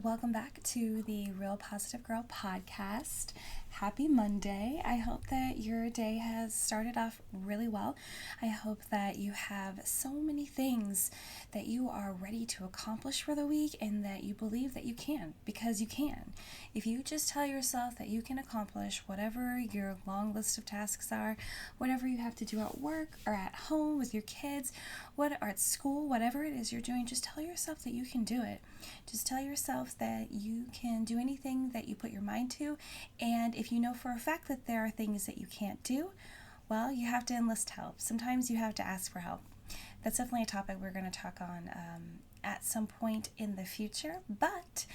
welcome back to the Real Positive Girl podcast. Happy Monday. I hope that your day has started off really well. I hope that you have so many things that you are ready to accomplish for the week and that you believe that you can, because you can. If you just tell yourself that you can accomplish whatever your long list of tasks are, whatever you have to do at work or at home with your kids, or at school, whatever it is you're doing, just tell yourself that you can do it. Just tell yourself that you can do anything that you put your mind to, and if you know for a fact that there are things that you can't do, well, you have to enlist help. Sometimes you have to ask for help. That's definitely a topic we're going to talk on at some point in the future. But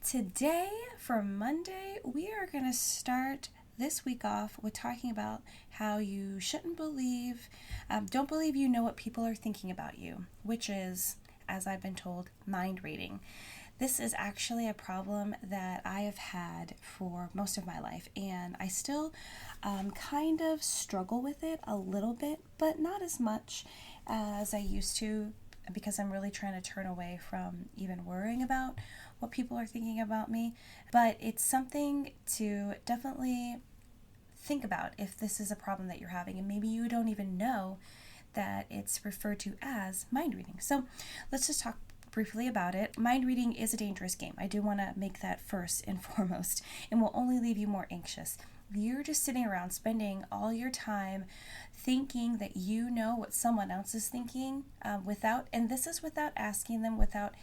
today, for Monday, we are going to start this week off with talking about how you shouldn't don't believe you know what people are thinking about you, which is, as I've been told, mind reading. This is actually a problem that I have had for most of my life, and I still kind of struggle with it a little bit, but not as much as I used to, because I'm really trying to turn away from even worrying about what people are thinking about me. But it's something to definitely think about if this is a problem that you're having, and maybe you don't even know that it's referred to as mind reading. So let's just talk briefly about it. Mind reading is a dangerous game. I do want to make that first and foremost, and will only leave you more anxious. You're just sitting around spending all your time thinking that you know what someone else is thinking and this is without asking them, without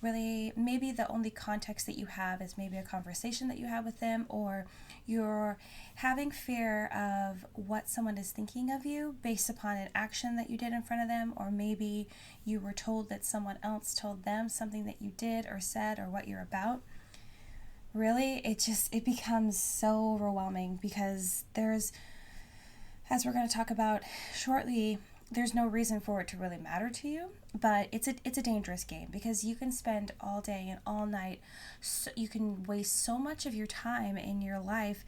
really, maybe the only context that you have is maybe a conversation that you have with them, or you're having fear of what someone is thinking of you based upon an action that you did in front of them, or maybe you were told that someone else told them something that you did or said or what you're about. Really, it becomes so overwhelming because there's, as we're going to talk about shortly, there's no reason for it to really matter to you, but it's a dangerous game because you can spend all day and all night, you can waste so much of your time in your life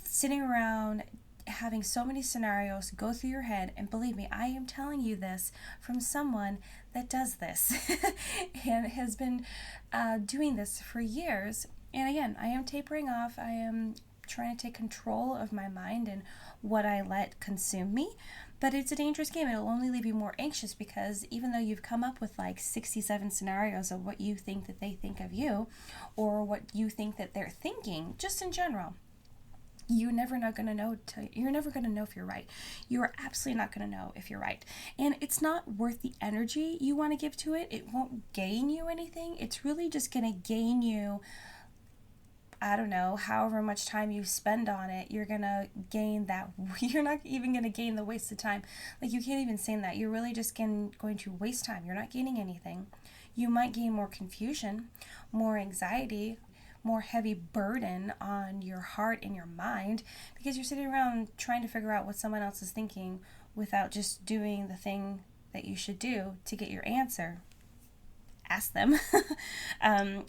sitting around having so many scenarios go through your head. And believe me, I am telling you this from someone that does this and has been doing this for years. And again, I am tapering off. I am trying to take control of my mind and what I let consume me. But it's a dangerous game. It'll only leave you more anxious because even though you've come up with like 67 scenarios of what you think that they think of you, or what you think that they're thinking, just in general, you're never going to know if you're right. You are absolutely not going to know if you're right. And it's not worth the energy you want to give to it. It won't gain you anything. It's really just going to gain you, I don't know, however much time you spend on it, you're going to gain that. You're not even going to gain the wasted time. Like, you can't even say that. You're really just going to waste time. You're not gaining anything. You might gain more confusion, more anxiety, more heavy burden on your heart and your mind because you're sitting around trying to figure out what someone else is thinking without just doing the thing that you should do to get your answer. Ask them.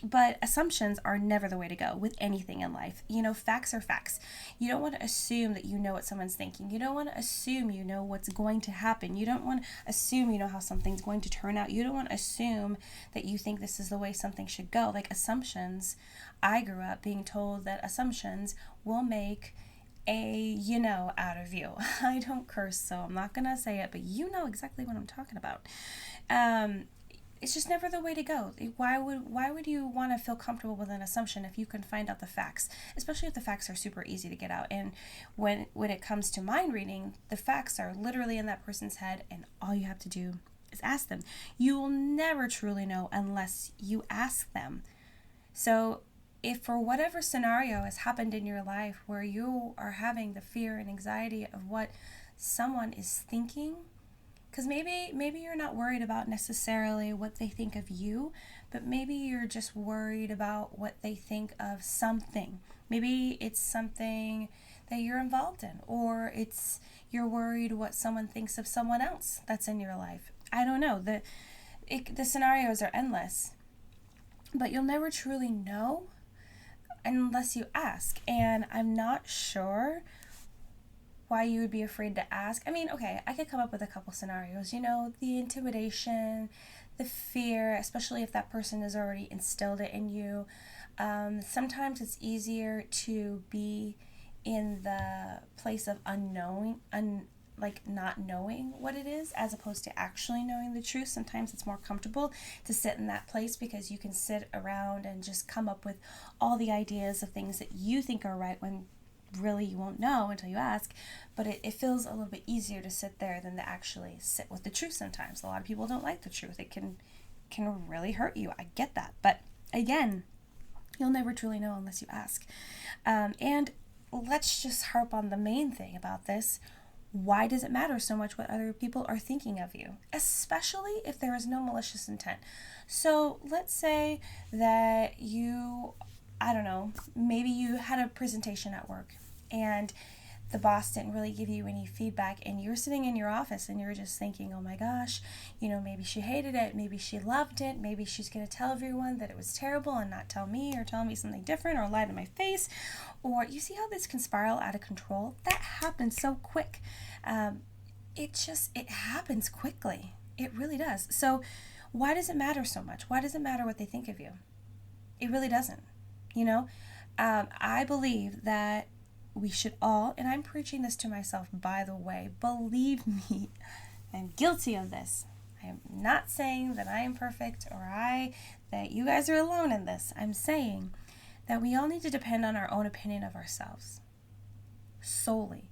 But assumptions are never the way to go with anything in life. Facts are facts. You don't want to assume that you know what someone's thinking. You don't want to assume you know what's going to happen. You don't want to assume you know how something's going to turn out. You don't want to assume that you think this is the way something should go. Like assumptions, I grew up being told that assumptions will make out of you. I don't curse, so I'm not going to say it, but you know exactly what I'm talking about. It's just never the way to go. Why would you want to feel comfortable with an assumption if you can find out the facts, especially if the facts are super easy to get out? And when it comes to mind reading, the facts are literally in that person's head, and all you have to do is ask them. You will never truly know unless you ask them. So if for whatever scenario has happened in your life where you are having the fear and anxiety of what someone is thinking, because maybe you're not worried about necessarily what they think of you, but maybe you're just worried about what they think of something. Maybe it's something that you're involved in, or you're worried what someone thinks of someone else that's in your life. I don't know. The scenarios are endless, but you'll never truly know unless you ask. And I'm not sure why you would be afraid to ask. I mean, okay, I could come up with a couple scenarios. The intimidation, the fear, especially if that person has already instilled it in you. Sometimes it's easier to be in the place of unknowing, like not knowing what it is, as opposed to actually knowing the truth. Sometimes it's more comfortable to sit in that place because you can sit around and just come up with all the ideas of things that you think are right when really you won't know until you ask. But it feels a little bit easier to sit there than to actually sit with the truth. Sometimes a lot of people don't like the truth. It can really hurt you. I get that, but again, you'll never truly know unless you ask. And let's just harp on the main thing about this. Why does it matter so much what other people are thinking of you, especially if there is no malicious intent? So let's say that you, I don't know, maybe you had a presentation at work and the boss didn't really give you any feedback, and you're sitting in your office and you're just thinking, oh my gosh, maybe she hated it, maybe she loved it, maybe she's going to tell everyone that it was terrible and not tell me, or tell me something different, or lie to my face. Or you see how this can spiral out of control? That happens so quick. It happens quickly. It really does. So why does it matter so much? Why does it matter what they think of you? It really doesn't. I believe that we should all, and I'm preaching this to myself, by the way, believe me, I'm guilty of this. I am not saying that I am perfect or that you guys are alone in this. I'm saying that we all need to depend on our own opinion of ourselves solely.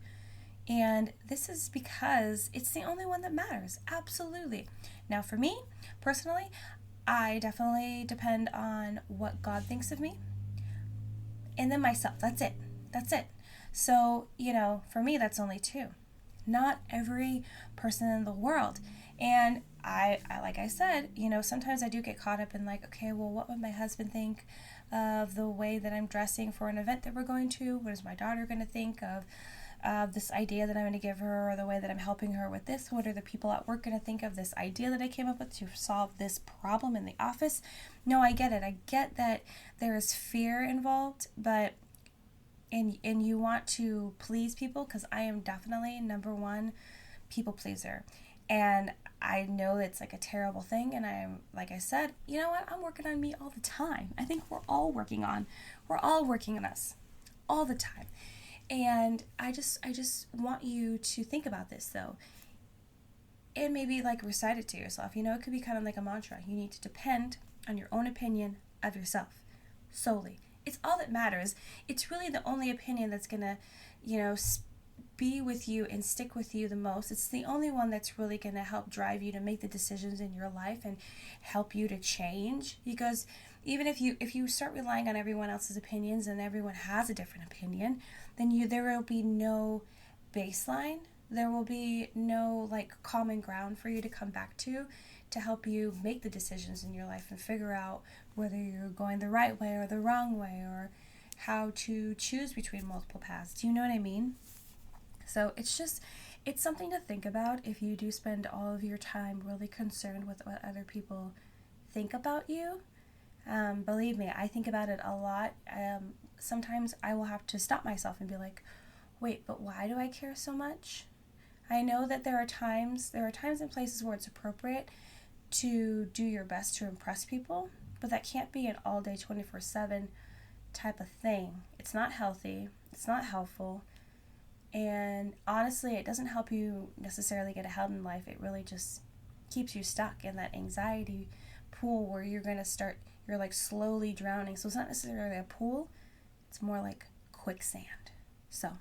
And this is because it's the only one that matters. Absolutely. Now, for me, personally, I definitely depend on what God thinks of me and then myself. That's it. So, for me, that's only two. Not every person in the world. And I like I said, sometimes I do get caught up in like, okay, well, what would my husband think of the way that I'm dressing for an event that we're going to? What is my daughter going to think of this idea that I'm going to give her, or the way that I'm helping her with this? What are the people at work going to think of this idea that I came up with to solve this problem in the office? No, I get it. I get that there is fear involved, but and you want to please people, because I am definitely number one people pleaser. And I know it's like a terrible thing, and I'm, like I said, you know what? I'm working on me all the time. I think we're all working on us all the time. And I just want you to think about this, though, and maybe like recite it to yourself. It could be kind of like a mantra. You need to depend on your own opinion of yourself solely. It's all that matters. It's really the only opinion that's gonna, be with you and stick with you the most. It's the only one that's really gonna help drive you to make the decisions in your life and help you to change. Because even if you start relying on everyone else's opinions, and everyone has a different opinion, then there will be no baseline. There will be no common ground for you to come back to help you make the decisions in your life and figure out whether you're going the right way or the wrong way, or how to choose between multiple paths. Do you know what I mean? So it's something to think about if you do spend all of your time really concerned with what other people think about you. Believe me, I think about it a lot. Sometimes I will have to stop myself and be like, wait, but why do I care so much? I know that there are times and places where it's appropriate to do your best to impress people, but that can't be an all day 24/7 type of thing. It's not healthy. It's not helpful. And honestly, it doesn't help you necessarily get ahead in life. It really just keeps you stuck in that anxiety pool where you're slowly drowning. So it's not necessarily a pool. It's more like quicksand. So,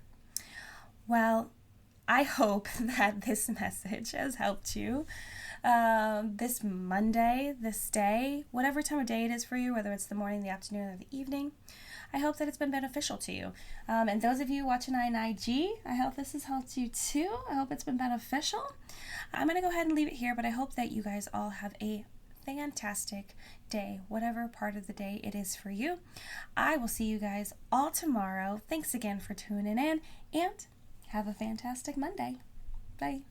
well, I hope that this message has helped you this Monday, this day, whatever time of day it is for you, whether it's the morning, the afternoon, or the evening. I hope that it's been beneficial to you. And those of you watching on IG, I hope this has helped you too. I hope it's been beneficial. I'm going to go ahead and leave it here, but I hope that you guys all have a fantastic day, whatever part of the day it is for you. I will see you guys all tomorrow. Thanks again for tuning in, and have a fantastic Monday. Bye.